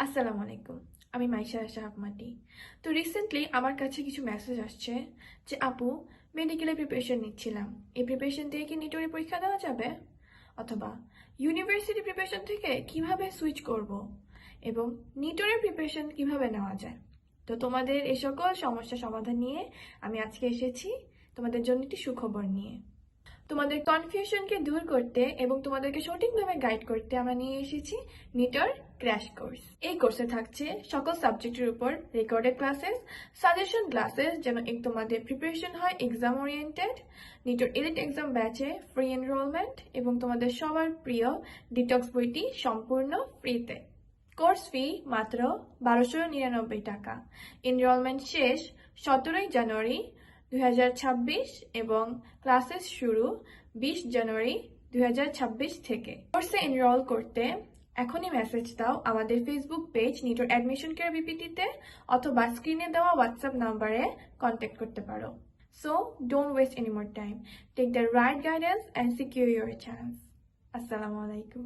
আসসালামু আলাইকুম। আমি মাইশা শাহমাটি। তো রিসেন্টলি আমার কাছে কিছু মেসেজ আসছে যে আপু, মেডিকেলের প্রিপারেশন নিচ্ছিলাম, এই প্রিপারেশন দিয়ে কি নিটোরে পরীক্ষা দেওয়া যাবে? অথবা ইউনিভার্সিটি প্রিপারেশন থেকে কিভাবে সুইচ করব এবং নিটোরের প্রিপারেশন কিভাবে নেওয়া যায়। তো তোমাদের এই সকল সমস্যার সমাধান নিয়ে আমি আজকে এসেছি তোমাদের জন্য একটি সুখবর নিয়ে। তোমাদের কনফিউশনকে দূর করতে এবং তোমাদেরকে সঠিকভাবে গাইড করতে আমরা নিয়ে এসেছি নিটর ক্র্যাশ কোর্স। এই কোর্সে থাকছে সকল সাবজেক্টের উপর রেকর্ডেড ক্লাসেস, সাজেশন ক্লাসেস, যেন তোমাদের প্রিপারেশন হয় এক্সাম ওরিয়েন্টেড। নিটর এলিট এক্সাম ব্যাচে ফ্রি এনরোলমেন্ট এবং তোমাদের সবার প্রিয় ডিটক্স বইটি সম্পূর্ণ ফ্রিতে। কোর্স ফি মাত্র 1299 টাকা। এনরোলমেন্ট শেষ 17 জানুয়ারি 2026 এবং ক্লাসেস শুরু 20 জানুয়ারি 2026 থেকে। কোর্সে এনরোল করতে এখনই মেসেজ দাও আমাদের ফেসবুক পেজ নিটোর অ্যাডমিশন কেয়ার বিপিটিতে, অথবা স্ক্রিনে দেওয়া হোয়াটসঅ্যাপ নাম্বারে কন্ট্যাক্ট করতে পারো। So don't waste any more time. Take the right guidance and secure your chance. Assalamu alaikum.